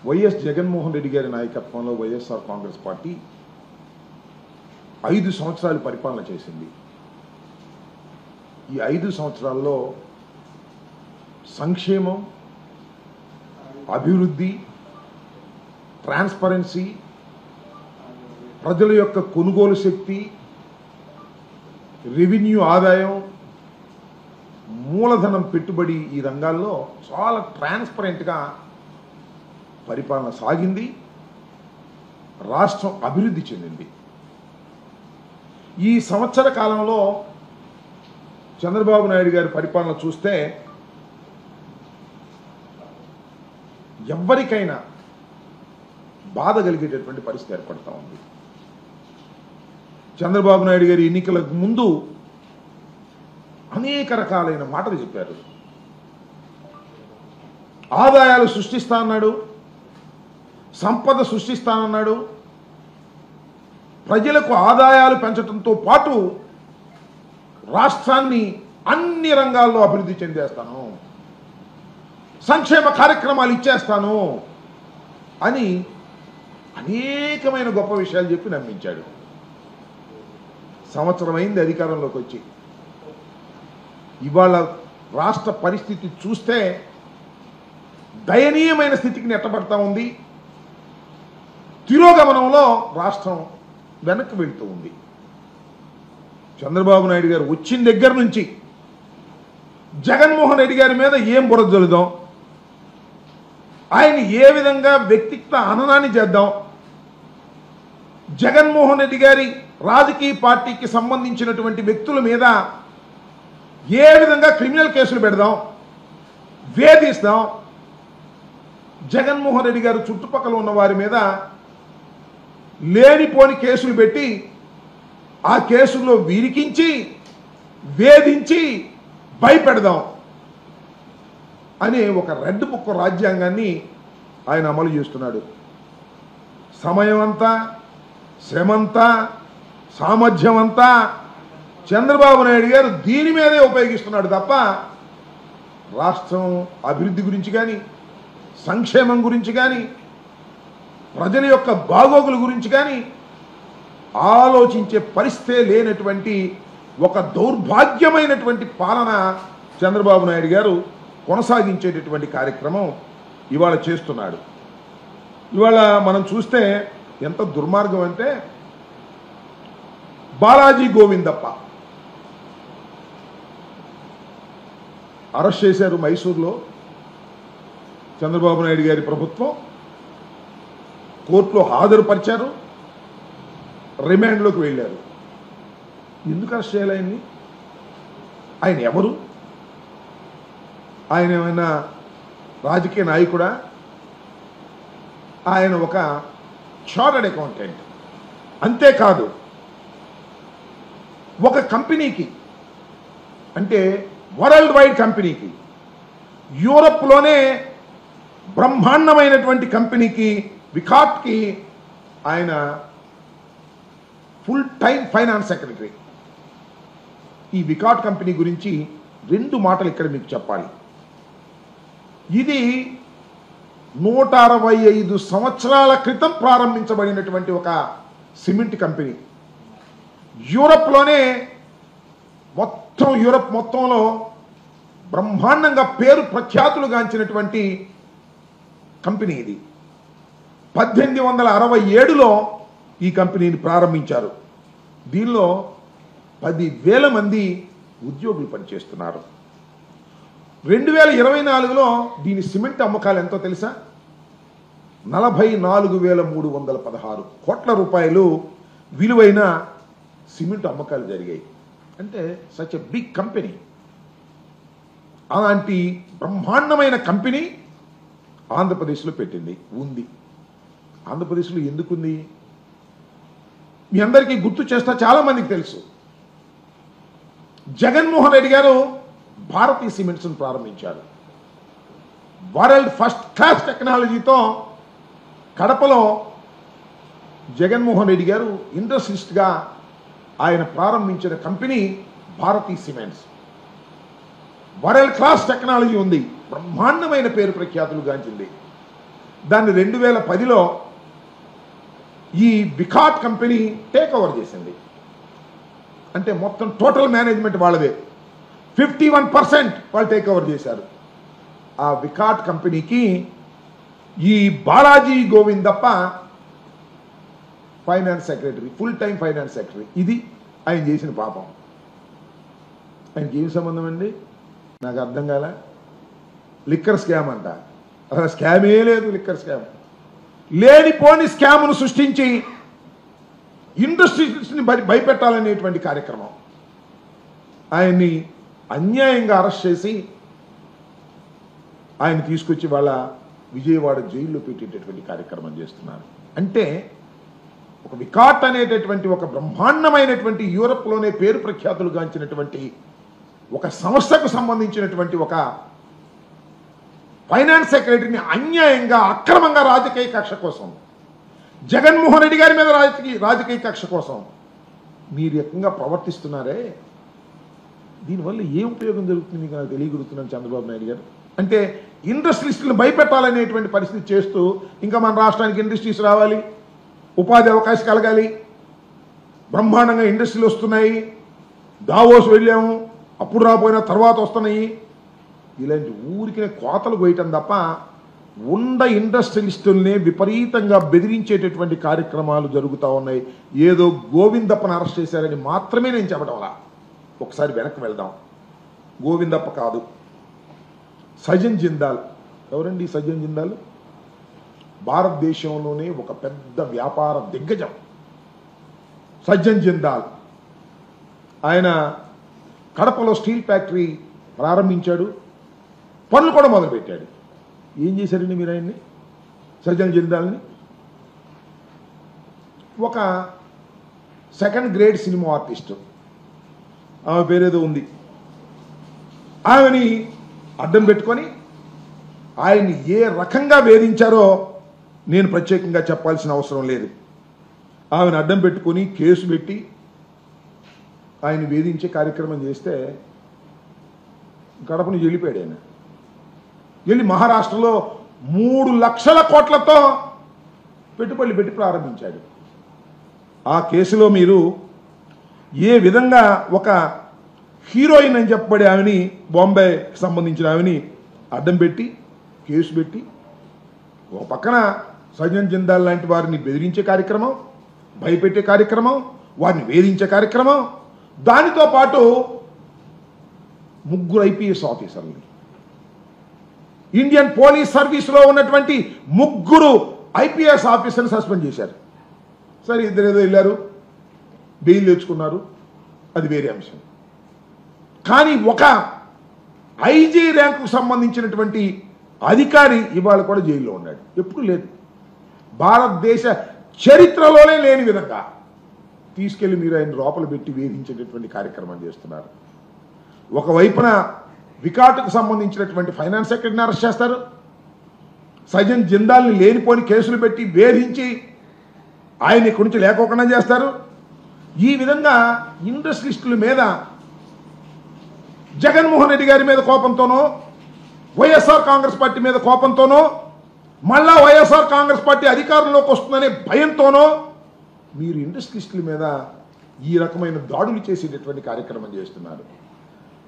YS Jaganmohan Reddy గారి నాయకత్వంలో YSR Congress party 5 సంవత్సరాలు పరిపాలన చేసింది. ఈ 5 సంవత్సరాల్లో సంక్షేమం, అభివృద్ధి, ట్రాన్స్పరెన్సీ, ప్రజల యొక్క కొనుగోలు శక్తి, రెవెన్యూ ఆదాయం, మూలధనం పెట్టుబడి ఈ రంగాల్లో చాలా ట్రాన్స్పరెంట్గా పరిపాలన సాగింది. రాష్ట్రం అభివృద్ధి చెందింది. ఈ సంవత్సర కాలంలో చంద్రబాబు నాయుడు గారి పరిపాలన చూస్తే ఎవ్వరికైనా బాధ కలిగేటటువంటి పరిస్థితి ఏర్పడతా ఉంది. చంద్రబాబు నాయుడు గారి ఎన్నికలకు ముందు అనేక రకాలైన మాటలు చెప్పారు. ఆదాయాలు సృష్టిస్తా అన్నాడు, సంపద సృష్టిస్తానన్నాడు. ప్రజలకు ఆదాయాలు పెంచడంతో పాటు రాష్ట్రాన్ని అన్ని రంగాల్లో అభివృద్ధి చెందేస్తాను, సంక్షేమ కార్యక్రమాలు ఇచ్చేస్తాను అని అనేకమైన గొప్ప విషయాలు చెప్పి నమ్మించాడు. సంవత్సరం అయింది అధికారంలోకి వచ్చి. ఇవాళ రాష్ట్ర పరిస్థితి చూస్తే దయనీయమైన స్థితికి నెట్టబడతా ఉంది. తిరోగమనంలో రాష్ట్రం వెనక్కి వెళ్తూ ఉంది. చంద్రబాబు నాయుడు గారు వచ్చిన దగ్గర నుంచి జగన్మోహన్ రెడ్డి గారి మీద ఏం బురద జల్లుదాం, ఆయన ఏ విధంగా వ్యక్తిత్వ హననాన్ని చేద్దాం, జగన్మోహన్ రెడ్డి గారి రాజకీయ పార్టీకి సంబంధించినటువంటి వ్యక్తుల మీద ఏ విధంగా క్రిమినల్ కేసులు పెడదాం, వేధిస్తాం, జగన్మోహన్ రెడ్డి గారు చుట్టుపక్కల ఉన్న వారి మీద లేనిపోని కేసులు పెట్టి ఆ కేసుల్లో విరికించి వేధించి భయపెడదాం అనే ఒక రెడ్ బుక్ రాజ్యాంగాన్ని ఆయన అమలు చేస్తున్నాడు. సమయం అంతా, శ్రమంతా, సామర్థ్యం అంతా చంద్రబాబు నాయుడు గారు దీని మీదే ఉపయోగిస్తున్నాడు తప్ప రాష్ట్రం అభివృద్ధి గురించి కానీ, సంక్షేమం గురించి కానీ, ప్రజల యొక్క బాగోగుల గురించి కానీ ఆలోచించే పరిస్థితే లేనటువంటి ఒక దౌర్భాగ్యమైనటువంటి పాలన చంద్రబాబు నాయుడు గారు కొనసాగించేటటువంటి కార్యక్రమం ఇవాళ చేస్తున్నాడు. ఇవాళ మనం చూస్తే ఎంత దుర్మార్గం అంటే, బాలాజీ గోవిందప్ప అరెస్ట్ చేశారు మైసూర్లో. చంద్రబాబు నాయుడు గారి ప్రభుత్వం కోర్టులో హాజరుపరిచారు, రిమాండ్లోకి వెళ్ళారు. ఎందుకు అరెస్ట్ చేయాలి ఆయన్ని? ఆయన ఎవరు? ఆయన ఏమైనా రాజకీయ నాయకుడా? ఆయన ఒక చార్టర్డ్ అకౌంటెంట్. అంతేకాదు, ఒక కంపెనీకి, అంటే వరల్డ్ వైడ్ కంపెనీకి, యూరప్లోనే బ్రహ్మాండమైనటువంటి కంపెనీకి, వికాట్కి ఆయన ఫుల్ టైం ఫైనాన్స్ సెక్రటరీ. ఈ వికాట్ కంపెనీ గురించి 2 మాటలు ఇక్కడ మీకు చెప్పాలి. ఇది 165 సంవత్సరాల క్రితం ప్రారంభించబడినటువంటి ఒక సిమెంట్ కంపెనీ. యూరప్లోనే యూరప్ మొత్తంలో బ్రహ్మాండంగా పేరు ప్రఖ్యాతులు గాంచినటువంటి కంపెనీ ఇది. 1867లో ఈ కంపెనీని ప్రారంభించారు. దీనిలో 10,000 మంది ఉద్యోగులు పనిచేస్తున్నారు. 2024లో దీని సిమెంట్ అమ్మకాలు ఎంతో తెలుసా? 44,316 కోట్ల రూపాయలు విలువైన సిమెంట్ అమ్మకాలు జరిగాయి. అంటే సచ్ ఎ బిగ్ కంపెనీ. అలాంటి బ్రహ్మాండమైన కంపెనీ ఆంధ్రప్రదేశ్లో ఉంది. ఆంధ్రప్రదేశ్లో ఎందుకుంది? మీ అందరికీ గుర్తు చేస్తా, చాలా మందికి తెలుసు. జగన్మోహన్ రెడ్డి గారు భారతీయ సిమెంట్స్ను ప్రారంభించారు. వరల్డ్ ఫస్ట్ క్లాస్ టెక్నాలజీతో కడపలో జగన్మోహన్ రెడ్డి గారు ఇండస్ట్రియలిస్ట్గా ఆయన ప్రారంభించిన కంపెనీ భారతీయ సిమెంట్స్. వరల్డ్ క్లాస్ టెక్నాలజీ ఉంది, బ్రహ్మాండమైన పేరు ప్రఖ్యాతులు గాంచింది. దాన్ని 2010లో ఈ వికాట్ కంపెనీ టేక్ ఓవర్ చేసింది. అంటే మొత్తం టోటల్ మేనేజ్మెంట్ వాళ్ళదే. 51% వాళ్ళు టేక్ ఓవర్ చేశారు. ఆ వికాట్ కంపెనీకి ఈ Balaji Govindappa finance secretary, full time finance secretary. ఇది ఆయన చేసిన పాపం. ఆయనకి ఏం సంబంధం అండి? నాకు అర్థం కాల. లిక్కర్ స్కామ్ అంట. అసలు స్కామే లేదు. లిక్కర్ స్కామ్ లేనిపోని స్కామ్ను సృష్టించి ఇండస్ట్రీస్ని భయపెట్టాలనేటువంటి కార్యక్రమం. ఆయన్ని అన్యాయంగా అరెస్ట్ చేసి ఆయన తీసుకొచ్చి వాళ్ళ విజయవాడ జైల్లో పెట్టేటటువంటి కార్యక్రమం చేస్తున్నారు. అంటే ఒక వికాట్ అనేటటువంటి ఒక బ్రహ్మాండమైనటువంటి యూరప్లోనే పేరు ప్రఖ్యాతులు గాంచినటువంటి ఒక సంస్థకు సంబంధించినటువంటి ఒక ఫైనాన్స్ సెక్రటరీని అన్యాయంగా అక్రమంగా రాజకీయ కక్ష కోసం, జగన్మోహన్ రెడ్డి గారి మీద రాజకీయ కక్ష కోసం మీరు రకంగా ప్రవర్తిస్తున్నారే, దీనివల్ల ఏం ఉపయోగం జరుగుతుంది మీకు నాకు తెలియగలుగుతున్నాను చంద్రబాబు నాయుడు గారు. అంటే ఇండస్ట్రీస్లను భయపెట్టాలనేటువంటి పరిస్థితి చేస్తూ ఇంకా మన రాష్ట్రానికి ఇండస్ట్రీస్ రావాలి, ఉపాధి అవకాశం కలగాలి, బ్రహ్మాండంగా ఇండస్ట్రీలు వస్తున్నాయి, దావోస్ వెళ్ళాము అప్పుడు రాపోయినా తర్వాత వస్తున్నాయి, ఇలాంటి ఊరికి కోతలు కోయటం తప్ప ఉండ ఇండస్ట్రియలిస్టుల్ని విపరీతంగా బెదిరించేటటువంటి కార్యక్రమాలు జరుగుతూ ఉన్నాయి. ఏదో గోవిందప్పని అరెస్ట్ చేశారని మాత్రమే నేను చెప్పడం అలా. ఒకసారి వెనక్కి వెళ్దాం. గోవిందప్ప కాదు, సజన్ జిందాల్. ఎవరండి సజన్ జిందాల్? భారతదేశంలోనే ఒక పెద్ద వ్యాపార దిగ్గజం సజ్జన్ జిందాల్. ఆయన కడపలో స్టీల్ ఫ్యాక్టరీ ప్రారంభించాడు, పనులు కూడా మొదలుపెట్టాడు. ఏం చేశారండి మీరు ఆయన్ని? సజ్జన్ జిందాల్ని ఒక సెకండ్ గ్రేడ్ సినిమా ఆర్టిస్టు, ఆమె పేరేదో ఉంది, ఆమెని అడ్డం పెట్టుకొని ఆయన్ని ఏ రకంగా వేధించారో నేను ప్రత్యేకంగా చెప్పాల్సిన అవసరం లేదు. ఆమెను అడ్డం పెట్టుకొని కేసు పెట్టి ఆయన వేధించే కార్యక్రమం చేస్తే గడప నుంచి వెళ్ళిపోయాడు. ఆయన వెళ్ళి మహారాష్ట్రలో 3 లక్షల కోట్లతో పెట్టుబడులు పెట్టి ప్రారంభించాడు. ఆ కేసులో మీరు ఏ విధంగా ఒక హీరోయిన్ అని చెప్పబడే ఆమెని, బాంబేకి సంబంధించిన ఆమెని అడ్డం పెట్టి కేసు పెట్టి, ఒక పక్కన సజ్జన్ జిందాల్ లాంటి వారిని బెదిరించే కార్యక్రమం, భయపెట్టే కార్యక్రమం, వారిని వేధించే కార్యక్రమం, దానితో పాటు 3 ఐపీఎస్ ఆఫీసర్లు, ఇండియన్ పోలీస్ సర్వీస్లో ఉన్నటువంటి 3 ఐపీఎస్ ఆఫీసర్ని సస్పెండ్ చేశారు. సరే, ఇద్దరు ఏదో వెళ్ళారు, బెయిల్ తెచ్చుకున్నారు, అది వేరే అంశం. కానీ ఒక ఐజీ ర్యాంకుకు సంబంధించినటువంటి అధికారి ఇవాళ కూడా జైల్లో ఉన్నాడు. ఎప్పుడు లేదు, భారతదేశ చరిత్రలోనే లేని విధంగా తీసుకెళ్లి మీరు ఆయన లోపల పెట్టి వేధించేటటువంటి కార్యక్రమం చేస్తున్నారు. ఒకవైపున వికాట్కు సంబంధించినటువంటి ఫైనాన్స్ సెక్రటరీని అరెస్ట్ చేస్తారు, సజ్జన్ జిందాల్ని లేనిపోని కేసులు పెట్టి వేధించి ఆయన ఇక్కడి నుంచి లేకోకుండా చేస్తారు. ఈ విధంగా ఇండస్ట్రియలిస్టుల మీద జగన్మోహన్ రెడ్డి గారి మీద కోపంతోనో, వైఎస్ఆర్ కాంగ్రెస్ పార్టీ మీద కోపంతోనో, మళ్ళా వైఎస్ఆర్ కాంగ్రెస్ పార్టీ అధికారంలోకి వస్తుందనే భయంతోనో మీరు ఇండస్ట్రియలిస్టుల మీద ఈ రకమైన దాడులు చేసేటటువంటి కార్యక్రమం చేస్తున్నారు.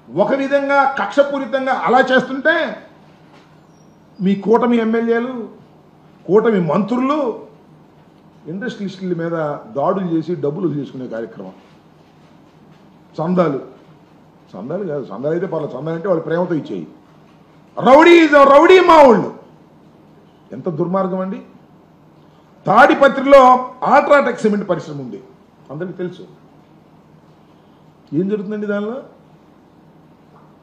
ఒక విధంగా కక్షపూరితంగా అలా చేస్తుంటే మీ కూటమి ఎమ్మెల్యేలు, కూటమి మంత్రులు ఇండస్ట్రియలిస్టుల మీద దాడులు చేసి డబ్బులు తీసుకునే కార్యక్రమం. చందాలు కాదు, చందాలు అయితే పర్లేదు, చందాలు అంటే వాళ్ళు ప్రేమతో ఇచ్చేయి. రౌడీ మావుళ్ళు ఎంత దుర్మార్గం అండి. తాడిపత్రిలో అల్ట్రాటెక్ సిమెంట్ పరిశ్రమ ఉంది, అందరికీ తెలుసు. ఏం జరుగుతుందండి దానిలో?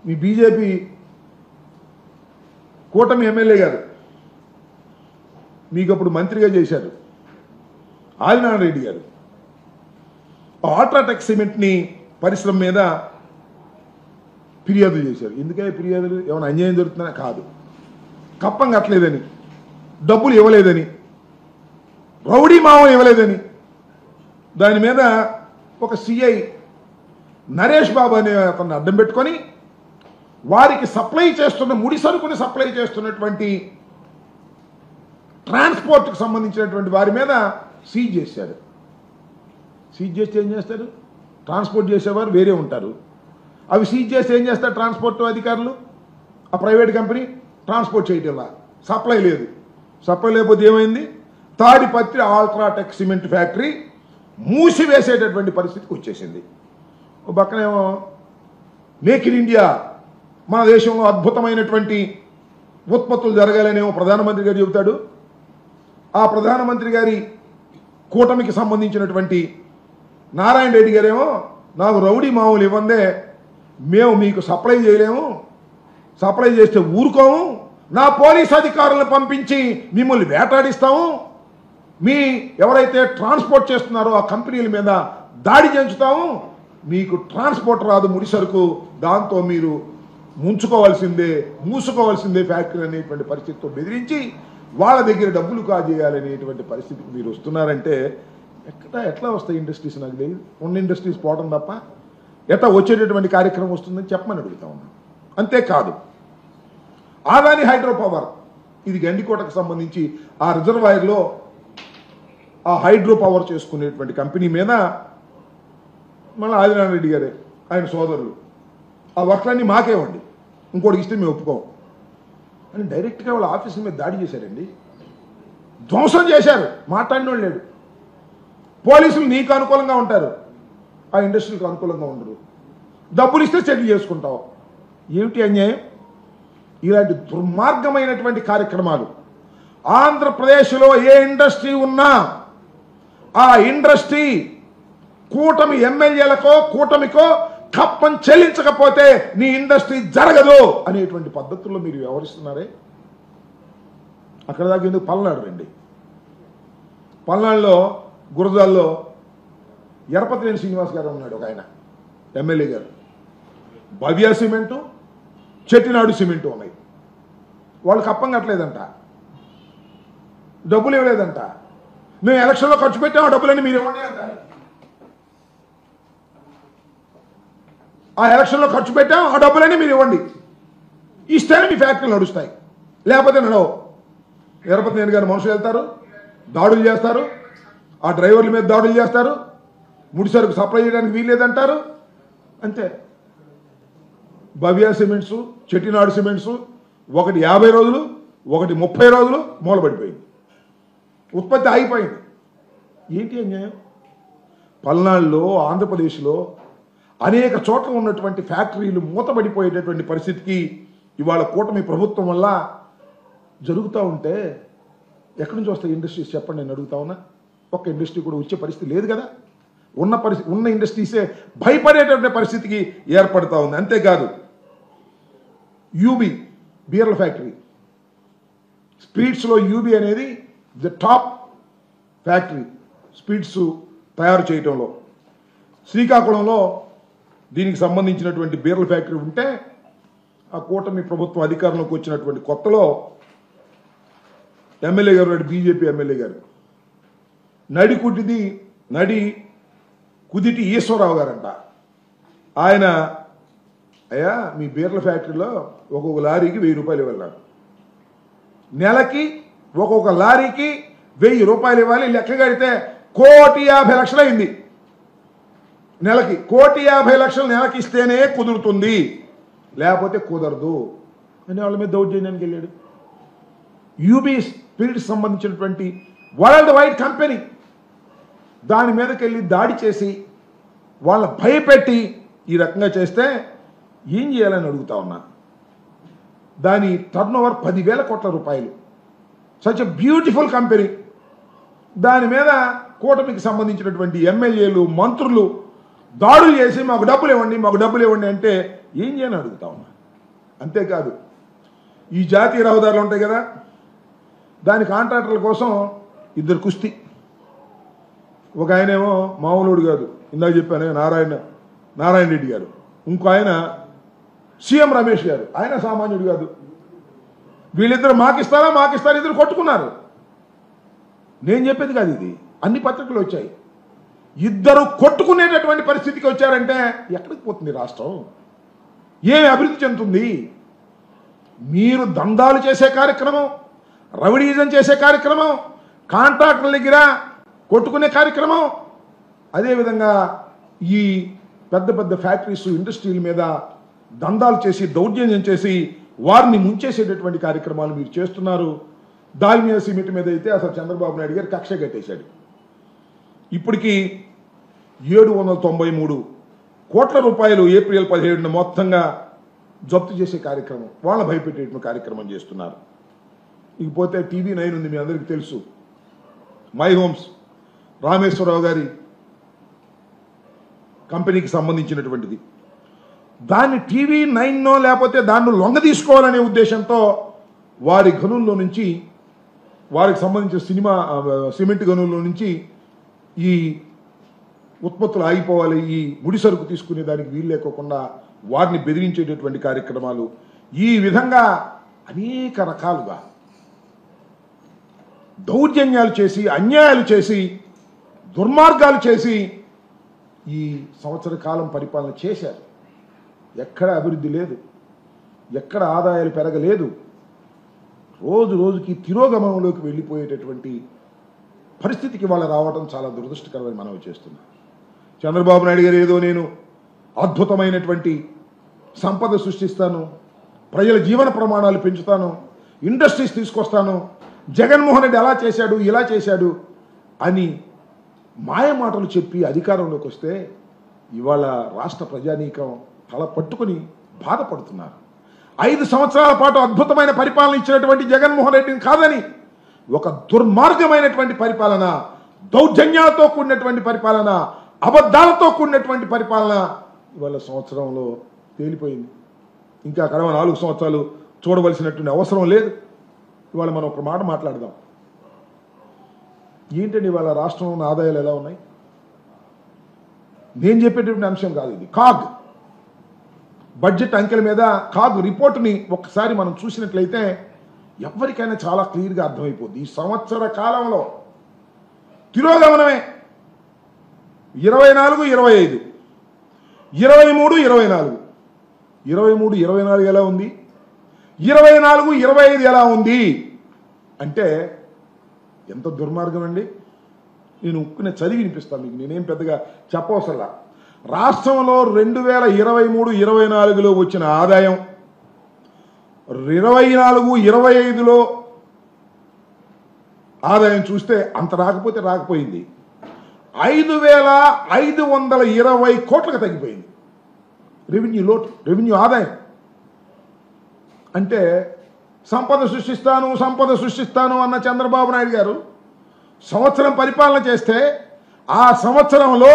మీ బీజేపీ కూటమి ఎమ్మెల్యే గారు మీకు అప్పుడు మంత్రిగా చేశారు ఆదినారాయణ రెడ్డి గారు. అల్ట్రాటెక్ సిమెంట్ని పరిశ్రమ మీద ఫిర్యాదులు చేశారు. ఎందుకే ఫిర్యాదులు? ఏమైనా అన్యాయం జరుగుతుందని కాదు, కప్పం కట్టలేదని, డబ్బులు ఇవ్వలేదని, రౌడీ మావం ఇవ్వలేదని. దాని మీద ఒక సిఐ నరేష్ బాబు అనే అతన్ని అడ్డం పెట్టుకొని వారికి సప్లై చేస్తున్న ముడి సరుకుని సప్లై చేస్తున్నటువంటి ట్రాన్స్పోర్ట్కి సంబంధించినటువంటి వారి మీద సీజ్ చేశాడు. సీజ్ చేస్తే ఏం చేస్తారు? ట్రాన్స్పోర్ట్ చేసేవారు వేరే ఉంటారు. అవి సీజ్ చేస్తే ఏం చేస్తారు ట్రాన్స్పోర్ట్ అధికారులు? ఆ ప్రైవేట్ కంపెనీ ట్రాన్స్పోర్ట్ చేయటంలా, సప్లై లేదు. సప్లై లేకపోతే ఏమైంది? తాడిపత్రి అల్ట్రాటెక్ సిమెంట్ ఫ్యాక్టరీ మూసివేసేటటువంటి పరిస్థితికి వచ్చేసింది. ఒక పక్కనేమో మేక్ ఇన్ ఇండియా, మన దేశంలో అద్భుతమైనటువంటి ఉత్పత్తులు జరగాలనేమో ప్రధానమంత్రి గారు చెబుతాడు. ఆ ప్రధానమంత్రి గారి కూటమికి సంబంధించినటువంటి నారాయణ రెడ్డి గారేమో నాకు రౌడీ మామూలు ఇవ్వందే, మేము మీకు సప్లై చేయలేము, సప్లై చేస్తే ఊరుకోము, నా పోలీస్ అధికారులను పంపించి మిమ్మల్ని వేటాడిస్తాము, మీ ఎవరైతే ట్రాన్స్పోర్ట్ చేస్తున్నారో ఆ కంపెనీల మీద దాడి చేయించుతాము, మీకు ట్రాన్స్పోర్ట్ రాదు ముడి సరుకు, దాంతో మీరు మూసుకోవాల్సిందే ఫ్యాక్టరీ అనేటువంటి పరిస్థితితో బెదిరించి వాళ్ళ దగ్గర డబ్బులు కాజేయాలనేటువంటి పరిస్థితికి మీరు వస్తున్నారంటే ఎట్లా వస్తాయి ఇండస్ట్రీస్? నాకు లేదు, ఉన్న ఇండస్ట్రీస్ పోవడం తప్ప ఎట్లా వచ్చేటటువంటి కార్యక్రమం వస్తుందని చెప్పమని అడుగుతా ఉన్నాను. అంతేకాదు, ఆదాని హైడ్రో పవర్, ఇది గండికోటకు సంబంధించి ఆ రిజర్వాయర్లో ఆ హైడ్రో పవర్ చేసుకునేటువంటి కంపెనీ మీద మళ్ళీ ఆదినారాయణ రెడ్డి గారే ఆయన సోదరులు ఆ వర్క్లన్నీ మాకేవ్వండి, ఇంకోటికి ఇస్తే మేము ఒప్పుకోం అని డైరెక్ట్గా వాళ్ళ ఆఫీసుల మీద దాడి చేశారండి. ధ్వంసం చేశారు. మాట్లాడినోళ్ళు లేడు. పోలీసులు నీకు అనుకూలంగా ఉంటారు, ఆ ఇండస్ట్రీకి అనుకూలంగా ఉండరు. డబ్బులు ఇస్తే సెటిల్ చేసుకుంటావు. ఏమిటి అన్యాయం? ఇలాంటి దుర్మార్గమైనటువంటి కార్యక్రమాలు ఆంధ్రప్రదేశ్లో ఏ ఇండస్ట్రీ ఉన్నా ఆ ఇండస్ట్రీ కూటమి ఎమ్మెల్యేలకో కూటమికో కప్పం చెల్లించకపోతే నీ ఇండస్ట్రీ జరగదు అనేటువంటి పద్ధతుల్లో మీరు వ్యవహరిస్తున్నారే. అక్కడ దాకా ఎందుకు పల్నాడు రండి. పల్నాడులో గురజాల్లో ఎరపతినేని శ్రీనివాస్ గారు ఉన్నాడు, ఒక ఆయన ఎమ్మెల్యే గారు. భవ్య సిమెంటు, చెట్టినాడు సిమెంటు ఉన్నాయి. వాళ్ళు కప్పం కట్టలేదంట, డబ్బులు ఇవ్వలేదంట. మేము ఎలక్షన్లో ఖర్చు పెట్టాం, ఆ డబ్బులన్నీ మీరు ఇవ్వండి అంటారు. ఆ ఎలక్షన్లో ఖర్చు పెట్టాం, ఆ డబ్బులన్నీ మీరు ఇవ్వండి, ఇస్తేనే మీ ఫ్యాక్టరీలు నడుస్తాయి, లేకపోతే నడవు. ఎరపతినేని గారు మనుషులు వెళ్తారు, దాడులు చేస్తారు, ఆ డ్రైవర్ల మీద దాడులు చేస్తారు, ముడిసరుకు సప్లై చేయడానికి వీల్లేదంటారు. అంతే. భవ్య సిమెంట్స్, చెట్టినాడు సిమెంట్స్ ఒకటి 50 రోజులు, ఒకటి 30 రోజులు మూలబడిపోయింది, ఉత్పత్తి ఆగిపోయింది. ఏంటి అన్యాయం? పల్నాడులో, ఆంధ్రప్రదేశ్లో అనేక చోట్ల ఉన్నటువంటి ఫ్యాక్టరీలు మూతబడిపోయేటటువంటి పరిస్థితికి ఇవాళ కూటమి ప్రభుత్వం వల్ల జరుగుతూ ఉంటే ఎక్కడి నుంచి వస్తాయి ఇండస్ట్రీస్ చెప్పండి? నేను అడుగుతా ఉన్నా. ఒక్క ఇండస్ట్రీ కూడా వచ్చే పరిస్థితి లేదు కదా. ఉన్న ఇండస్ట్రీసే భయపడేటటువంటి పరిస్థితికి ఏర్పడతా ఉంది. అంతేకాదు, యూబీ బీర్ల ఫ్యాక్టరీ, స్పీడ్స్లో యూబీ అనేది ది టాప్ ఫ్యాక్టరీ స్పీడ్స్ తయారు చేయటంలో. శ్రీకాకుళంలో దీనికి సంబంధించినటువంటి బీర్ల ఫ్యాక్టరీ ఉంటే ఆ కూటమి ప్రభుత్వం అధికారంలోకి వచ్చినటువంటి కొత్తలో ఎమ్మెల్యే గారు, బీజేపీ ఎమ్మెల్యే గారు, నడి కుదిటి ఈశ్వరరావు గారంట. ఆయన, అయ్యా మీ బీర్ల ఫ్యాక్టరీలో ఒక్కొక్క లారీకి 1000 రూపాయలు ఇవ్వాలి, నెలకి ఒక్కొక్క లారీకి 1000 రూపాయలు ఇవ్వాలి, లెక్క కడితే 1,50,00,000 అయింది. నెలకి 1,50,00,000 నెలకి ఇస్తేనే కుదురుతుంది, లేకపోతే కుదరదు అని వాళ్ళ మీద దౌర్జన్యానికి వెళ్ళాడు. యూబీ స్పిరిట్స్ సంబంధించినటువంటి వరల్డ్ వైడ్ కంపెనీ దాని మీదకి వెళ్ళి దాడి చేసి వాళ్ళ భయపెట్టి ఈ రకంగా చేస్తే ఏం చేయాలని అడుగుతా ఉన్నా. దాని టర్నోవర్ 10,000 కోట్ల రూపాయలు. Such a beautiful company. దాని మీద కూటమికి సంబంధించినటువంటి ఎమ్మెల్యేలు, మంత్రులు దాడులు చేసి మాకు డబ్బులు ఇవ్వండి అంటే ఏం చేయని అడుగుతా ఉన్నా. అంతేకాదు, ఈ జాతీయ రహదారులు ఉంటాయి కదా, దాని కాంట్రాక్టర్ల కోసం 2 కుస్తీ. ఒక ఆయనేమో మామూలుడు కాదు, ఇందాక చెప్పాను నారాయణ రెడ్డి గారు. ఇంకో ఆయన సీఎం రమేష్ గారు, ఆయన సామాన్యుడు కాదు. వీళ్ళిద్దరు మాకిస్తారా ఇద్దరు కొట్టుకున్నారు. నేను చెప్పేది కాదు, ఇది అన్ని పత్రికలు వచ్చాయి. ఇద్దరు కొట్టుకునేటటువంటి పరిస్థితికి వచ్చారంటే ఎక్కడికి పోతుంది రాష్ట్రం? ఏమి అభివృద్ధి చెందుతుంది? మీరు దందాలు చేసే కార్యక్రమం, రౌడీజం చేసే కార్యక్రమం, కాంట్రాక్టర్ల దగ్గర కొట్టుకునే కార్యక్రమం, అదేవిధంగా ఈ పెద్ద పెద్ద ఫ్యాక్టరీస్ ఇండస్ట్రీల మీద దందాలు చేసి దౌర్జన్యం చేసి వారిని ముంచేసేటటువంటి కార్యక్రమాలు మీరు చేస్తున్నారు. దాల్మియా సిమెంట్ మీద అయితే అసలు చంద్రబాబు నాయుడు గారు కక్ష కట్టేశాడు. ఇప్పటికీ 793 కోట్ల రూపాయలు ఏప్రిల్ 17న మొత్తంగా జప్తు చేసే కార్యక్రమం, వాళ్ళ భయపెట్టేటువంటి కార్యక్రమం చేస్తున్నారు. ఇకపోతే TV9 ఉంది, మీ అందరికీ తెలుసు, మై హోమ్స్ రామేశ్వరరావు గారి కంపెనీకి సంబంధించినటువంటిది. దాన్ని TV9నో లేకపోతే దాన్ని లొంగ తీసుకోవాలనే ఉద్దేశంతో వారి గనుల్లో నుంచి, వారికి సంబంధించిన సిమెంట్ గనుల్లో నుంచి ఈ ఉత్పత్తులు ఆగిపోవాలి, ఈ ముడి సరుకు తీసుకునే దానికి వీలు లేకోకుండా వారిని బెదిరించేటటువంటి కార్యక్రమాలు, ఈ విధంగా అనేక రకాలుగా దౌర్జన్యాలు చేసి, అన్యాయాలు చేసి, దుర్మార్గాలు చేసి ఈ సంవత్సర కాలం పరిపాలన చేశారు. ఎక్కడ అభివృద్ధి లేదు, ఎక్కడ ఆదాయాలు పెరగలేదు, రోజు రోజుకి తిరోగమనంలోకి వెళ్ళిపోయేటటువంటి పరిస్థితికి వాళ్ళు రావడం చాలా దురదృష్టకరమని మనవి చేస్తున్నాం. చంద్రబాబు నాయుడు గారు ఏదో నేను అద్భుతమైనటువంటి సంపద సృష్టిస్తాను, ప్రజల జీవన ప్రమాణాలు పెంచుతాను, ఇండస్ట్రీస్ తీసుకొస్తాను, జగన్మోహన్ రెడ్డి అలా చేశాడు ఇలా చేశాడు అని మాయ మాటలు చెప్పి అధికారంలోకి వస్తే ఇవాళ రాష్ట్ర ప్రజానీకం తల పట్టుకుని బాధపడుతున్నారు. 5 సంవత్సరాల పాటు అద్భుతమైన పరిపాలన ఇచ్చినటువంటి జగన్మోహన్ రెడ్డిని కాదని ఒక దుర్మార్గమైనటువంటి పరిపాలన, దౌర్జన్యాలతో కూడినటువంటి పరిపాలన, అబద్ధాలతో కూడినటువంటి పరిపాలన ఇవాళ సంవత్సరంలో తేలిపోయింది. ఇంకా కడవ 4 సంవత్సరాలు చూడవలసినటువంటి అవసరం లేదు. ఇవాళ మనం ఒక మాట మాట్లాడదాం. ఏంటండి ఇవాళ రాష్ట్రంలో ఉన్న ఆదాయాలు ఎలా ఉన్నాయి? నేను చెప్పేటటువంటి అంశం కాదు ఇది. కాగ్ బడ్జెట్ అంకెల మీద కాగ్ రిపోర్టుని ఒక్కసారి మనం చూసినట్లయితే ఎవరికైనా చాలా క్లియర్గా అర్థమైపోద్ది. ఈ సంవత్సర కాలంలో తిరోగమనమే. 24, 25, 23, 24, 23, 24 ఎలా ఉంది, 24, 25 ఎలా ఉంది అంటే ఎంత దుర్మార్గం అండి. నేను ఉక్కునే చదివి వినిపిస్తాను మీకు, నేనేం పెద్దగా చెప్పవసరలా. రాష్ట్రంలో 2023, 24లో వచ్చిన ఆదాయం 24, 25లో ఆదాయం చూస్తే అంత రాకపోతే రాకపోయింది, 5,520 కోట్లకు తగ్గిపోయింది రెవెన్యూ లోటు, రెవెన్యూ ఆదాయం. అంటే సంపద సృష్టిస్తాను అన్న చంద్రబాబు నాయుడు గారు సంవత్సరం పరిపాలన చేస్తే ఆ సంవత్సరంలో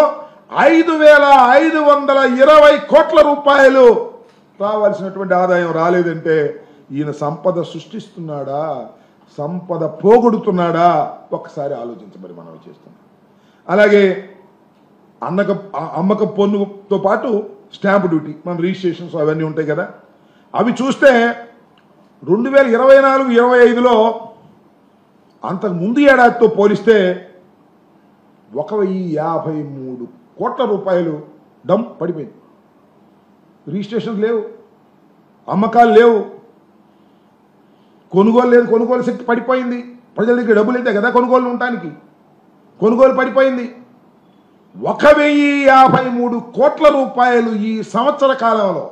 5,520 కోట్ల రూపాయలు రావాల్సినటువంటి ఆదాయం రాలేదంటే ఈయన సంపద సృష్టిస్తున్నాడా, సంపద పోగొడుతున్నాడా ఒక్కసారి ఆలోచించమని మనం చేస్తున్నాం. అలాగే అమ్మక పన్నుతో పాటు స్టాంప్ డ్యూటీ, మన రిజిస్ట్రేషన్స్ అవన్నీ ఉంటాయి కదా, అవి చూస్తే 2024, 25లో అంతకు ముందు ఏడాదితో పోలిస్తే 1,053 కోట్ల రూపాయలు డంప్ పడిపోయింది. రిజిస్ట్రేషన్స్ లేవు, అమ్మకాలు లేవు, కొనుగోలు లేదు, కొనుగోలు శక్తి పడిపోయింది. ప్రజల దగ్గర డబ్బులు అయితే కదా కొనుగోలు ఉండటానికి, కొనుగోలు పడిపోయింది. 1,053 కోట్ల రూపాయలు ఈ సంవత్సర కాలంలో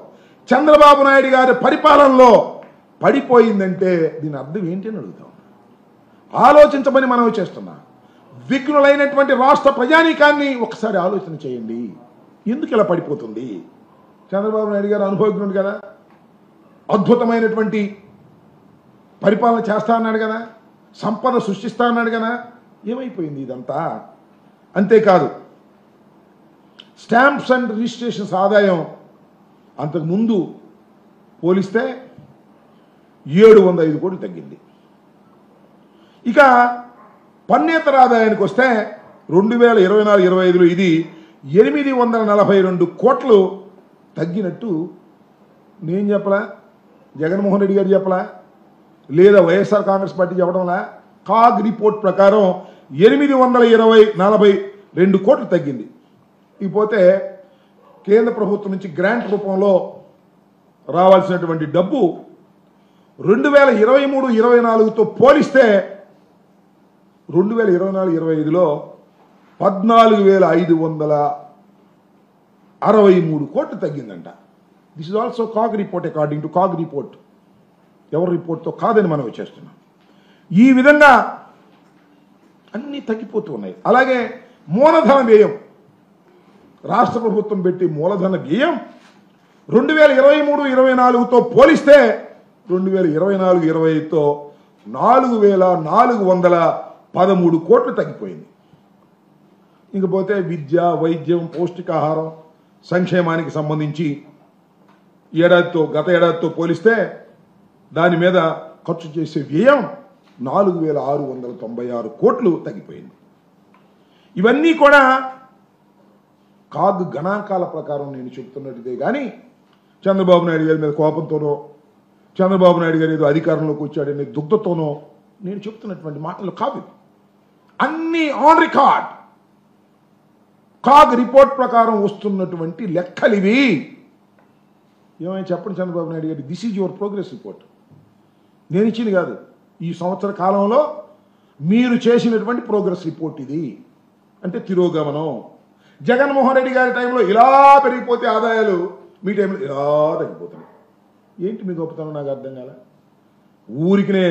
చంద్రబాబు నాయుడు గారి పరిపాలనలో పడిపోయిందంటే దీని అర్థం ఏంటి అని అడుగుతాం. ఆలోచించమని మనం చేస్తున్నా. విఘ్నులైనటువంటి రాష్ట్ర ప్రజానీకాన్ని ఒకసారి ఆలోచన చేయండి. ఎందుకు ఇలా పడిపోతుంది? చంద్రబాబు నాయుడు గారు అనుభవజ్ఞుడు కదా, అద్భుతమైనటువంటి పరిపాలన చేస్తా అన్నాడు కదా, సంపద సృష్టిస్తా అన్నాడు కదా, ఏమైపోయింది ఇదంతా? అంతేకాదు, స్టాంప్స్ అండ్ రిజిస్ట్రేషన్స్ ఆదాయం అంతకు ముందు పోలిస్తే 705 కోట్లు తగ్గింది. ఇక పన్నేతర ఆదాయానికి వస్తే 2024, 25లో ఇది 842 కోట్లు తగ్గినట్టు నేను చెప్పలా, జగన్మోహన్ రెడ్డి గారు చెప్పలా, లేదా వైఎస్ఆర్ కాంగ్రెస్ పార్టీ చెప్పడంలా. కాగ్ రిపోర్ట్ ప్రకారం 842 కోట్లు తగ్గింది. ఇకపోతే కేంద్ర ప్రభుత్వం నుంచి గ్రాంట్ రూపంలో రావాల్సినటువంటి డబ్బు 2023-24తో పోలిస్తే 2024-25లో 14,563 కోట్లు తగ్గిందంట. This is also CAG report, according to CAG report. ఎవరి రిపోర్ట్తో కాదని మనం చేస్తున్నాం. ఈ విధంగా అన్నీ తగ్గిపోతూ ఉన్నాయి. అలాగే మూలధన వ్యయం, రాష్ట్ర ప్రభుత్వం పెట్టి మూలధన వ్యయం 2023-24తో పోలిస్తే 2024-25తో 4,413 కోట్లు తగ్గిపోయింది. ఇంకపోతే విద్య, వైద్యం, పౌష్టికాహారం, సంక్షేమానికి సంబంధించి గత ఏడాదితో పోలిస్తే దాని మీద ఖర్చు చేసే వ్యయం 4,696 కోట్లు తగ్గిపోయింది. ఇవన్నీ కూడా కాగ్ గణాంకాల ప్రకారం నేను చెప్తున్నట్టుదే కానీ చంద్రబాబు నాయుడు గారి మీద కోపంతోనో, చంద్రబాబు నాయుడు గారు ఏదో అధికారంలోకి వచ్చాడనే దుగ్ధతోనో నేను చెప్తున్నటువంటి మాటలు కాదు. అన్నీ ఆన్ రికార్డ్, కాగ్ రిపోర్ట్ ప్రకారం వస్తున్నటువంటి లెక్కలివి. ఏమైనా చెప్పండి చంద్రబాబు నాయుడు గారు, this is your progress report. నేను ఇచ్చింది కాదు, ఈ సంవత్సర కాలంలో మీరు చేసినటువంటి ప్రోగ్రెస్ రిపోర్ట్ ఇది. అంటే తిరోగమనం. జగన్మోహన్ రెడ్డి గారి టైంలో ఇలా పెరిగిపోతే ఆదాయాలు, మీ టైంలో ఇలా తగ్గిపోతున్నాయి. ఏంటి మీ గొప్పతనం నాకు అర్థం కాల. ఊరికినే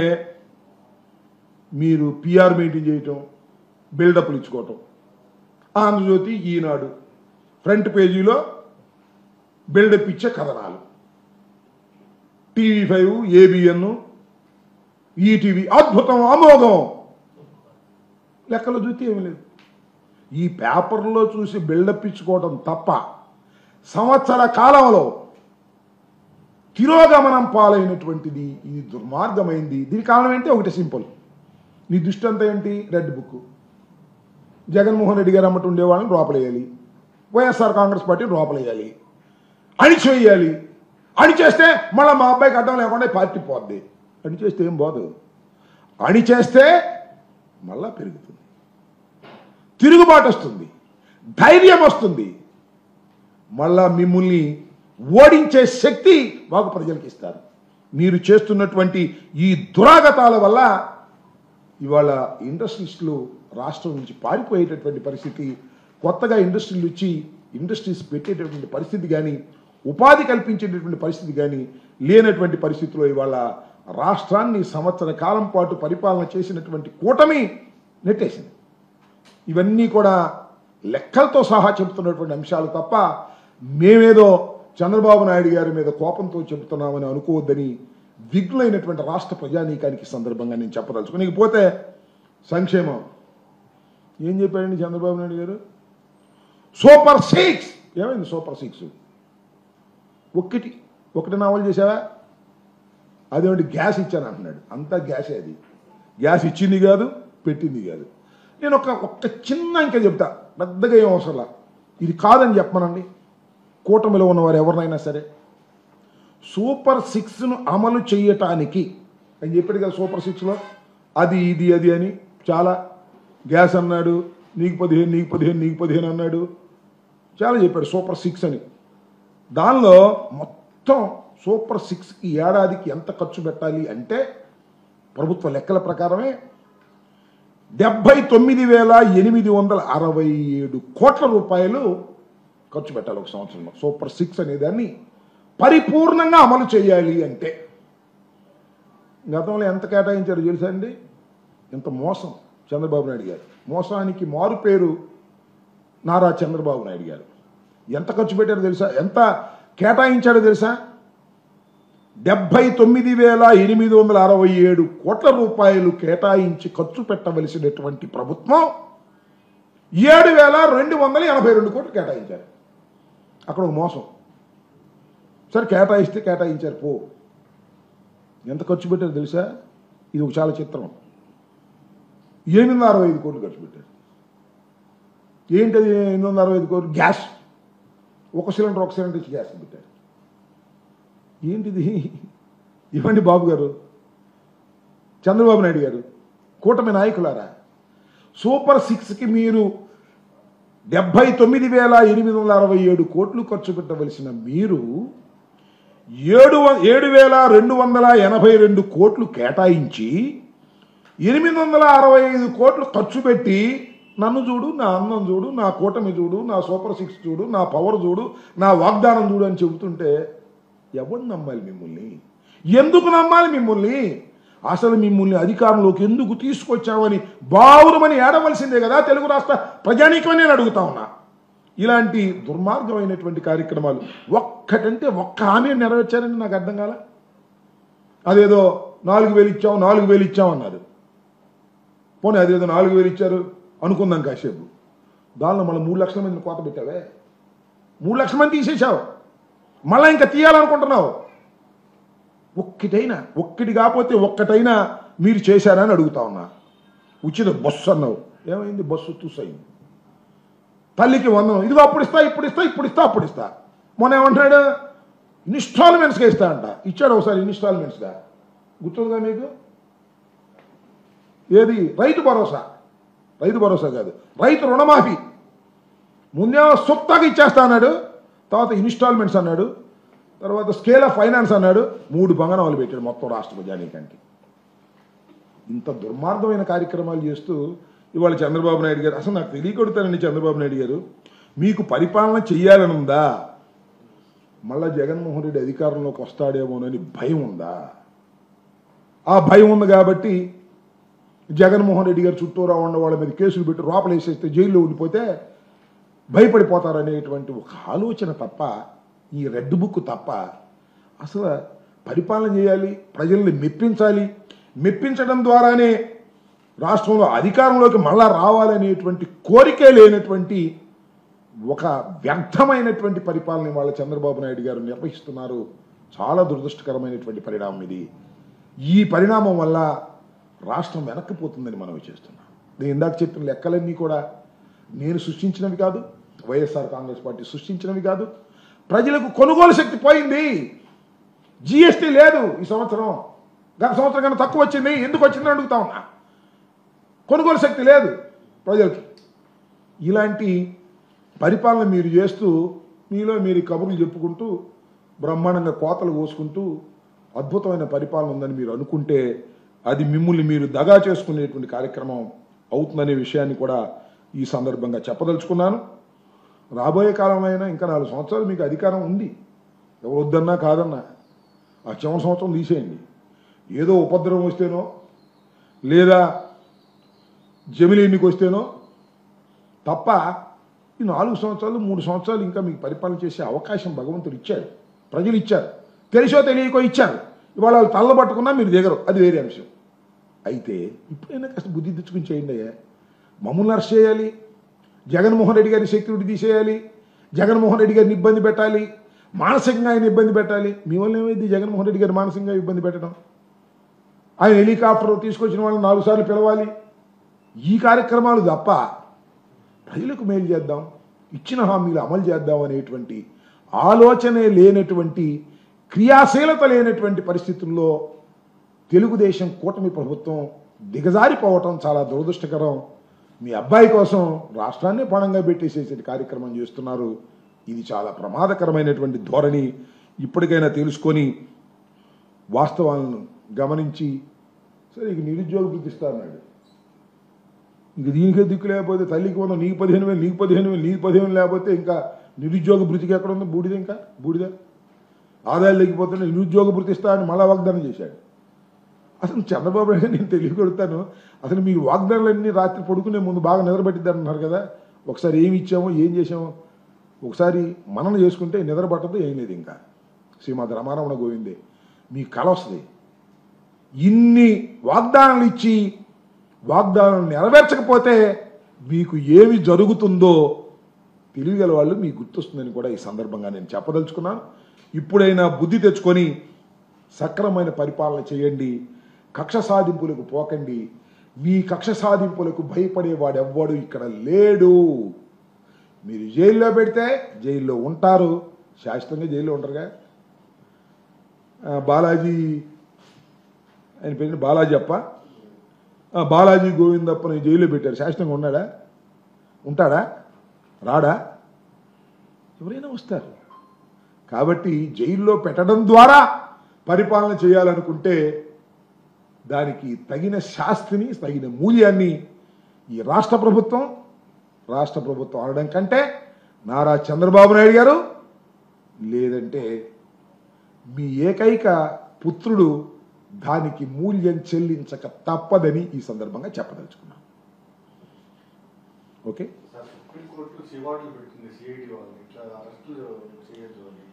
మీరు పిఆర్ మెయింటైన్ చేయటం, బిల్డప్లు ఇచ్చుకోవటం. ఆంధ్రజ్యోతి, ఈనాడు ఫ్రంట్ పేజీలో బిల్డప్ ఇచ్చే కథనాలు, TV5, ABN, ఈటీవీ అద్భుతం, అమోఘం. లెక్కలు చూస్తే ఏమి లేదు. ఈ పేపర్లో చూసి బిల్డప్ ఇచ్చుకోవడం తప్ప సంవత్సర కాలంలో తిరోగమనం పాలైనటువంటిది, ఇది దుర్మార్గమైంది. దీనికి కారణం ఏంటి? ఒకటి సింపుల్. నీ దృష్టి అంతా ఏంటి? Red book. జగన్మోహన్ రెడ్డి గారు అమ్మటి ఉండేవాళ్ళని లోపలేయాలి, వైఎస్ఆర్ కాంగ్రెస్ పార్టీని లోపలేయాలి, అణిచేయాలి. అణిచేస్తే మళ్ళీ మా అబ్బాయికి అడ్డం లేకుండా పార్టీ పోద్ది. అణిచేస్తే ఏం పోదు. అణిచేస్తే మళ్ళా పెరుగుతుంది, తిరుగుబాటు వస్తుంది, ధైర్యం వస్తుంది. మళ్ళా మిమ్మల్ని ఓడించే శక్తి మాకు ప్రజలకు ఇస్తారు. మీరు చేస్తున్నటువంటి ఈ దురాగతాల వల్ల ఇవాళ ఇండస్ట్రీస్లు రాష్ట్రం నుంచి పారిపోయేటటువంటి పరిస్థితి, కొత్తగా ఇండస్ట్రీలు వచ్చి ఇండస్ట్రీస్ పెట్టేటటువంటి పరిస్థితి కానీ, ఉపాధి కల్పించేటటువంటి పరిస్థితి కానీ లేనటువంటి పరిస్థితిలో ఇవాళ రాష్ట్రాన్ని సంవత్సర కాలం పాటు పరిపాలన చేసినటువంటి కూటమి నెట్టేసింది. ఇవన్నీ కూడా లెక్కలతో సహా చెబుతున్నటువంటి అంశాలు తప్ప మేమేదో చంద్రబాబు నాయుడు గారి మీద కోపంతో చెబుతున్నామని అనుకోవద్దని విఘ్నులైనటువంటి రాష్ట్ర ప్రజానీకానికి సందర్భంగా నేను చెప్పదలుచుకుని. పోతే సంక్షేమం ఏం చెప్పాడండి చంద్రబాబు నాయుడు గారు? సూపర్ 6. ఏమైంది సూపర్ 6? ఒకటి నావల్ చేసావా? అదేమిటి గ్యాస్ ఇచ్చాను అంటున్నాడు. అంతా గ్యాసే. అది గ్యాస్ ఇచ్చింది కాదు, పెట్టింది కాదు. నేను ఒక్క చిన్న ఇంకా చెప్తా, పెద్దగా ఏం అవసరంలా. ఇది కాదని చెప్పమనండి కూటమిలో ఉన్నవారు ఎవరినైనా సరే. సూపర్ 6ను అమలు చేయటానికి అని చెప్పాడు కదా. సూపర్ 6లో అది ఇది అది అని చాలా, గ్యాస్ అన్నాడు, నీకు 15 నీకు 15 నీకు 15 అన్నాడు, చాలా చెప్పాడు సూపర్ 6 అని. దానిలో మొత్తం సూపర్ 6కి ఏడాదికి ఎంత ఖర్చు పెట్టాలి అంటే ప్రభుత్వ లెక్కల ప్రకారమే 79,867 కోట్ల రూపాయలు ఖర్చు పెట్టాలి ఒక సంవత్సరంలో. సూపర్ 6 అనే దాన్ని పరిపూర్ణంగా అమలు చేయాలి అంటే గతంలో ఎంత కేటాయించారు తెలుసా అండి? ఎంత మోసం చంద్రబాబు నాయుడు గారు. మోసానికి మారు పేరు నారా చంద్రబాబు నాయుడు గారు. ఎంత ఖర్చు పెట్టారో తెలుసా? ఎంత కేటాయించాడో తెలుసా? 79,867 కోట్ల రూపాయలు కేటాయించి ఖర్చు పెట్టవలసినటువంటి ప్రభుత్వం 7,282 కోట్లు కేటాయించారు. అక్కడ ఒక మోసం. సరే కేటాయిస్తే కేటాయించారు పో. ఎంత ఖర్చు పెట్టారు తెలుసా? ఇది ఒక చాలా చిత్రం. 865 కోట్లు ఖర్చు పెట్టారు. ఏంటది 865 కోట్లు? గ్యాస్. ఒక సిలిండర్ ఇచ్చి గ్యాస్ పెట్టారు. ఏంటిది? ఇవ్వండి బాబు గారు, చంద్రబాబు నాయుడు గారు, కూటమి నాయకులారా. సూపర్ 6కి మీరు 79,867 కోట్లు ఖర్చు పెట్టవలసిన మీరు 7,282 కోట్లు కేటాయించి 865 కోట్లు ఖర్చు పెట్టి నన్ను చూడు, నా అందం చూడు, నా కూటమి చూడు, నా సూపర్ సిక్స్ చూడు, నా పవర్ చూడు, నా వాగ్దానం చూడు అని చెబుతుంటే ఎవరు నమ్మాలి మిమ్మల్ని? ఎందుకు నమ్మాలి మిమ్మల్ని? అసలు మిమ్మల్ని అధికారంలోకి ఎందుకు తీసుకొచ్చామని బావురమని ఏడవలసిందే కదా తెలుగు రాష్ట్ర ప్రజానీకమని నేను అడుగుతా ఉన్నా. ఇలాంటి దుర్మార్గమైనటువంటి కార్యక్రమాలు ఒక్కటంటే ఒక్క హామీ నెరవేర్చారని నాకు అర్థం కాల. అదేదో 4,000 ఇచ్చాం అన్నారు. పోనీ అదేదో 4,000 ఇచ్చారు అనుకుందాం కాసేపు, దానిలో మళ్ళీ 3 లక్షల మందిని కోత పెట్టావే, 3 లక్షల మంది తీసేసావు, మళ్ళీ ఇంకా తీయాలనుకుంటున్నావు. ఒక్కటి కాకపోతే ఒక్కటైనా మీరు చేశారని అడుగుతా ఉన్నా. ఉచిత బస్సు అన్నావు, ఏమైంది? బస్సు చూసైంది. తల్లికి 100, ఇదిగో అప్పుడు ఇస్తా. మొన్న ఏమంటాడు? ఇన్స్టాల్మెంట్స్గా ఇస్తా అంట. ఇచ్చాడు ఒకసారి ఇన్స్టాల్మెంట్స్గా, గుర్తుందిగా మీకు? ఏది? రైతు భరోసా కాదు, రైతు రుణమాఫీ. ముందేమో సొత్తగా ఇచ్చేస్తా అన్నాడు, తర్వాత ఇన్స్టాల్మెంట్స్ అన్నాడు, తర్వాత స్కేల్ ఆఫ్ ఫైనాన్స్ అన్నాడు. 3 బంగారాలు పెట్టాడు మొత్తం రాష్ట్ర ప్రజానీకానికి. ఇంత దుర్మార్గమైన కార్యక్రమాలు చేస్తూ ఇవాళ చంద్రబాబు నాయుడు గారు, అసలు నాకు తెలియకొడతానండి చంద్రబాబు నాయుడు గారు, మీకు పరిపాలన చెయ్యాలని ఉందా? మళ్ళా జగన్మోహన్ రెడ్డి అధికారంలోకి వస్తాడేమోనని భయం ఉందా? ఆ భయం ఉంది కాబట్టి జగన్మోహన్ రెడ్డి గారు చుట్టూరా ఉన్న వాళ్ళ మీద కేసులు పెట్టి లోపల వేసేస్తే జైల్లో ఉండిపోతే భయపడిపోతారనేటువంటి ఒక ఆలోచన తప్ప, ఈ రెడ్ బుక్ తప్ప, అసలు పరిపాలన చేయాలి, ప్రజల్ని మెప్పించడం ద్వారానే రాష్ట్రంలో అధికారంలోకి మళ్ళా రావాలనేటువంటి కోరికే లేనటువంటి ఒక వ్యర్థమైనటువంటి పరిపాలన వాళ్ళ చంద్రబాబు నాయుడు గారు నిర్వహిస్తున్నారు. చాలా దురదృష్టకరమైనటువంటి పరిణామం ఇది. ఈ పరిణామం వల్ల రాష్ట్రం వెనక్కిపోతుందని మనం చేస్తున్నాం. నేను ఇందాక చెప్పిన లెక్కలన్నీ కూడా నేను సృష్టించినవి కాదు, వైఎస్ఆర్ కాంగ్రెస్ పార్టీ సృష్టించినవి కాదు. ప్రజలకు కొనుగోలు శక్తి పోయింది. జిఎస్టీ లేదు ఈ సంవత్సరం, గత సంవత్సరం కన్నా తక్కువ వచ్చింది. ఎందుకు వచ్చిందని అడుగుతా ఉన్నా. కొనుగోలు శక్తి లేదు ప్రజలకి. ఇలాంటి పరిపాలన మీరు చేస్తూ మీలో మీరు కబుర్లు చెప్పుకుంటూ బ్రహ్మాండంగా కోతలు కోసుకుంటూ అద్భుతమైన పరిపాలన ఉందని మీరు అనుకుంటే అది మిమ్మల్ని మీరు దగా చేసుకునేటువంటి కార్యక్రమం అవుతుందనే విషయాన్ని కూడా ఈ సందర్భంగా చెప్పదలుచుకున్నాను. రాబోయే కాలంలో అయినా ఇంకా 4 సంవత్సరాలు మీకు అధికారం ఉంది. ఎవరు వద్దన్నా కాదన్నా ఆ చివరి సంవత్సరం తీసేయండి. ఏదో ఉపద్రవం వస్తేనో లేదా జమిలి ఎన్నిక వస్తేనో తప్ప ఈ 4 సంవత్సరాలు 3 సంవత్సరాలు ఇంకా మీకు పరిపాలన చేసే అవకాశం భగవంతుడు ఇచ్చాడు, ప్రజలు ఇచ్చారు, తెలిసో తెలియకో ఇచ్చారు. ఇవాళ వాళ్ళు తల్లబట్టుకున్నా మీరు దిగరు, అది వేరే అంశం. అయితే ఇప్పుడైనా కాస్త బుద్ధి తెచ్చుకుని చేయండి అయ్యా. మమ్మల్ని అరెస్ట్ చేయాలి, జగన్మోహన్ రెడ్డి గారి సెక్యూరిటీ తీసేయాలి, జగన్మోహన్ రెడ్డి గారిని ఇబ్బంది పెట్టాలి, మానసికంగా ఆయన ఇబ్బంది పెట్టాలి. మీ వల్ల ఏమైంది జగన్మోహన్ రెడ్డి గారు మానసికంగా ఇబ్బంది పెట్టడం? ఆయన హెలికాప్టర్ తీసుకొచ్చిన వాళ్ళని 4 సార్లు పిలవాలి. ఈ కార్యక్రమాలు తప్ప ప్రజలకు మేలు చేద్దాం, ఇచ్చిన హామీలు అమలు చేద్దాం అనేటువంటి ఆలోచనే లేనటువంటి, క్రియాశీలత లేనటువంటి పరిస్థితుల్లో తెలుగుదేశం కూటమి ప్రభుత్వం దిగజారిపోవటం చాలా దురదృష్టకరం. మీ అబ్బాయి కోసం రాష్ట్రాన్ని పణంగా పెట్టేసేసే కార్యక్రమం చేస్తున్నారు. ఇది చాలా ప్రమాదకరమైనటువంటి ధోరణి. ఇప్పటికైనా తెలుసుకొని వాస్తవాలను గమనించి, సరే ఇక నిరుద్యోగ వృత్తి ఇస్తా అన్నాడు, ఇంక దీనికే దిక్కు లేకపోతే తల్లికి 100, నీకు 15,000, నీకు 15,000, నీకు 15,000 లేకపోతే ఇంకా నిరుద్యోగ వృత్తికి ఎక్కడ ఉంది? బూడిద ఆదాయాలు లేకపోతే నిరుద్యోగ వృత్తి ఇస్తా అని మళ్ళా వాగ్దానం చేశాడు. అసలు చంద్రబాబు నాయుడు నేను తెలియకొడతాను, అసలు మీ వాగ్దానాలన్నీ రాత్రి పడుకునే ముందు బాగా నిద్రపట్టిద్ది అంటున్నారు కదా. ఒకసారి ఏమి ఇచ్చామో ఏం చేసామో ఒకసారి మననం చేసుకుంటే నిద్ర పట్టదు, ఏం లేదు. ఇంకా శ్రీమద్ రమారమణ గోవిందే మీ కళ వస్తుంది. ఇన్ని వాగ్దానాలు ఇచ్చి వాగ్దానాలు నెరవేర్చకపోతే మీకు ఏమి జరుగుతుందో తెలియగల వాళ్ళు మీకు గుర్తొస్తుందని కూడా ఈ సందర్భంగా నేను చెప్పదలుచుకున్నాను. ఇప్పుడైనా బుద్ధి తెచ్చుకొని సక్రమైన పరిపాలన చేయండి, కక్ష సాధింపులకు పోకండి. మీ కక్ష సాధింపులకు భయపడేవాడెవ్వడు ఇక్కడ లేడు. మీరు జైల్లో పెడితే జైల్లో ఉంటారు, శాశ్వతంగా జైల్లో ఉంటారుగా. బాలాజీ, ఆయన పేరు బాలాజీ అప్ప, బాలాజీ గోవిందప్పని జైల్లో పెట్టారు, శాశ్వతంగా ఉన్నాడా? ఉంటాడా? రాడా? ఎవరైనా వస్తారు. కాబట్టి జైల్లో పెట్టడం ద్వారా పరిపాలన చేయాలనుకుంటే దానికి తగిన శాస్తిని, తగిన మూల్యాన్ని ఈ రాష్ట్ర ప్రభుత్వం అనడం కంటే నారా చంద్రబాబు నాయుడు గారు లేదంటే మీ ఏకైక పుత్రుడు దానికి మూల్యం చెల్లించక తప్పదని ఈ సందర్భంగా చెప్పదలుచుకున్నాం. ఓకే, సుప్రీంకోర్టు సివాట్లు పెట్టింది సిఐడి వాళ్ళని ఇట్లా అరెస్ట్ చేయొద్దు అని.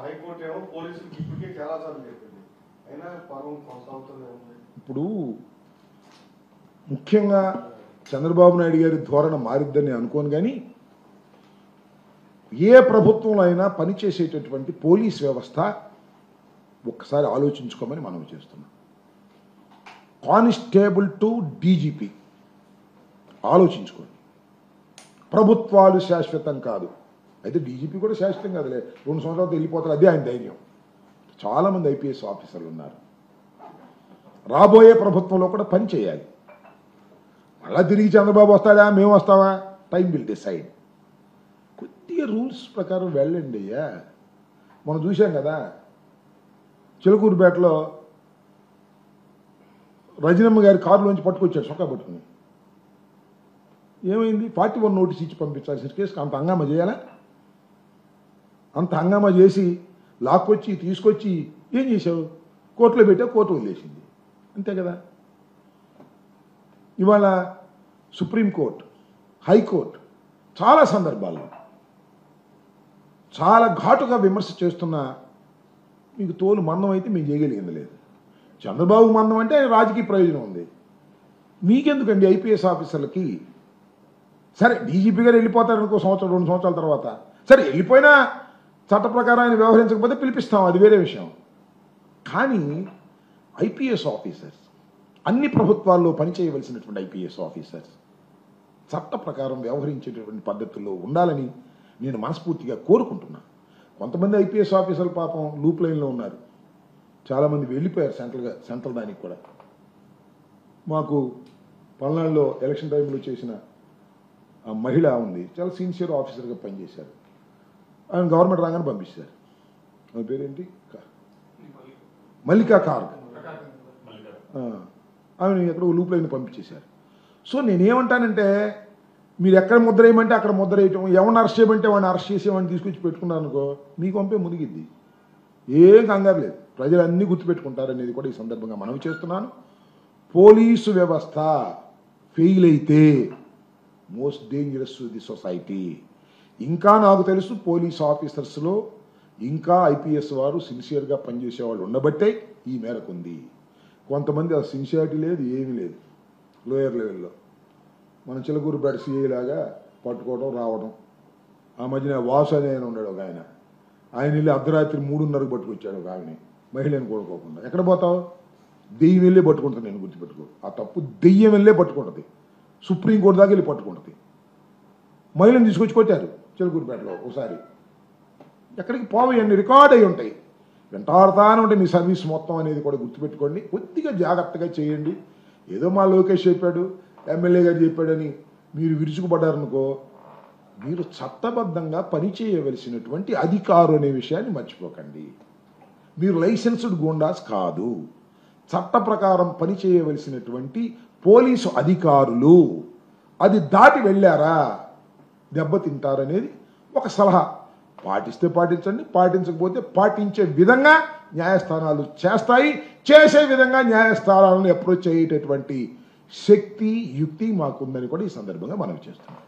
హైకోర్టు ఏమో పోలీసులకు ఇప్పటికే చాలా సార్లు చెప్పింది, అయినా పర్వం కొనసాగుతూనే ఉంది. ఇప్పుడు ముఖ్యంగా చంద్రబాబు నాయుడు గారి ధోరణ మారిద్దని అనుకోను, కానీ ఏ ప్రభుత్వంలో అయినా పనిచేసేటటువంటి పోలీస్ వ్యవస్థ ఒక్కసారి ఆలోచించుకోమని మనం చేస్తున్నాం. కానిస్టేబుల్ టు డీజీపీ ఆలోచించుకోండి. ప్రభుత్వాలు శాశ్వతం కాదు, అయితే డీజీపీ కూడా శాశ్వతం కాదులే, 2 సంవత్సరాలతో వెళ్ళిపోతారు, అదే ఆయన ధైర్యం. చాలామంది ఐపీఎస్ ఆఫీసర్లు ఉన్నారు, రాబోయే ప్రభుత్వంలో కూడా పని చేయాలి. మళ్ళా తిరిగి చంద్రబాబు వస్తాడా, మేము వస్తావా, టైం విల్ డిసైడ్. కొద్దిగా రూల్స్ ప్రకారం వెళ్ళండి అయ్యా. మనం చూసాం కదా, చిలకూరుపేటలో రజనమ్మ గారి కారులోంచి పట్టుకొచ్చాడు చొక్కా పట్టుకుని. ఏమైంది, 41 నోటీస్ ఇచ్చి పంపించాల్సిన కేసుకి అంత హంగామా చేయాలా? అంత హంగామా చేసి లాక్కొచ్చి తీసుకొచ్చి ఏం చేసావు, కోర్టులో పెట్టావు, కోర్టు వదిలేసింది, అంతే కదా. ఇవాళ సుప్రీంకోర్టు, హైకోర్టు చాలా సందర్భాల్లో చాలా ఘాటుగా విమర్శ చేస్తున్నా మీకు తోలు మందం అయితే మేము చేయగలిగింది లేదు. చంద్రబాబు మందం అంటే ఆయన రాజకీయ ప్రయోజనం ఉంది, మీకెందుకండి ఐపీఎస్ ఆఫీసర్లకి? సరే డీజీపీ గారు వెళ్ళిపోతారు అనుకో, 1 సంవత్సరం 2 సంవత్సరాల తర్వాత, సరే వెళ్ళిపోయినా చట్ట ప్రకారం ఆయన వ్యవహరించకపోతే పిలిపిస్తాం, అది వేరే విషయం. కానీ ఐపీఎస్ ఆఫీసర్స్, అన్ని ప్రభుత్వాల్లో పనిచేయవలసినటువంటి ఐపీఎస్ ఆఫీసర్స్ చట్ట ప్రకారం వ్యవహరించేటటువంటి పద్ధతుల్లో ఉండాలని నేను మనస్ఫూర్తిగా కోరుకుంటున్నా. కొంతమంది ఐపీఎస్ ఆఫీసర్లు పాపం లూప్ లైన్లో ఉన్నారు, చాలామంది వెళ్ళిపోయారు సెంట్రల్ దానికి కూడా. మాకు పల్నాడులో ఎలక్షన్ టైంలో చేసిన ఆ మహిళ ఉంది, చాలా సిన్సియర్ ఆఫీసర్గా పనిచేశారు. ఆయన గవర్నమెంట్ రాగానే పంపించారు. ఆమె పేరేంటి, మల్లికా కార్గ్. ఆమె ఎక్కడో లూప్ లైన్ పంపించేశారు. సో నేనేమంటానంటే, మీరు ఎక్కడ ముద్ర వేయమంటే అక్కడ ముద్ర వేయటం, ఎవరిని అరెస్ట్ చేయమంటే వాడిని అరెస్ట్ చేసేవాడిని తీసుకొచ్చి పెట్టుకున్నారు అనుకో, మీకు పంపే మునిగిద్ది, ఏం కంగారు లేదు. ప్రజలు అన్నీ గుర్తుపెట్టుకుంటారనేది కూడా ఈ సందర్భంగా మనవి చేస్తున్నాను. పోలీసు వ్యవస్థ ఫెయిల్ అయితే most dangerous to the society. ఇంకా నాకు తెలుసు పోలీస్ ఆఫీసర్స్లో ఇంకా ఐపీఎస్ వారు సిన్సియర్గా పనిచేసే వాళ్ళు ఉండబట్టే ఈ మేరకు ఉంది. కొంతమంది ఆ సిన్సియారిటీ లేదు, ఏమీ లేదు. లోయర్ లెవెల్లో మన చిలకూరుపేట సిఐ లాగా పట్టుకోవడం రావడం. ఆ మధ్యన వాసు అనే ఆయన ఉన్నాడు, ఒక ఆయన వెళ్ళి అర్ధరాత్రి 3:30కు పట్టుకొచ్చాడు ఒక ఆమెని, మహిళని కోరుకోకుండా. ఎక్కడ పోతావు, దెయ్యం వెళ్ళే పట్టుకుంటుంది. నేను గుర్తుపెట్టుకో, ఆ తప్పు దెయ్యం వెళ్ళే పట్టుకుంటుంది, సుప్రీంకోర్టు దాకా వెళ్ళి పట్టుకుంటుంది. మహిళను తీసుకొచ్చి కొట్టారు చిలకూరుపేటలో ఒకసారి. ఎక్కడికి పోవయండి, రికార్డ్ అయి ఉంటాయి, వెంటాడుతానే ఉంటాయి మీ సర్వీస్ మొత్తం అనేది కూడా గుర్తుపెట్టుకోండి. కొద్దిగా జాగ్రత్తగా చేయండి. ఏదో మా లోకేష్ చెప్పాడు, ఎమ్మెల్యే గారు చెప్పాడని మీరు విరుచుకుపడ్డారనుకో, మీరు చట్టబద్ధంగా పనిచేయవలసినటువంటి అధికారు అనే విషయాన్ని మర్చిపోకండి. మీరు లైసెన్స్డ్ గూండాస్ కాదు, చట్ట ప్రకారం పనిచేయవలసినటువంటి పోలీసు అధికారులు. అది దాటి వెళ్ళారా దెబ్బతింటారనేది ఒక సలహా. పాటిస్తే పాటించండి, పాటించకపోతే పాటించే విధంగా న్యాయస్థానాలు చేస్తాయి. చేసే విధంగా న్యాయస్థానాలను అప్రోచ్ అయ్యేటటువంటి శక్తి, యుక్తి మాకుందని కూడా ఈ సందర్భంగా మనం చేస్తున్నాం.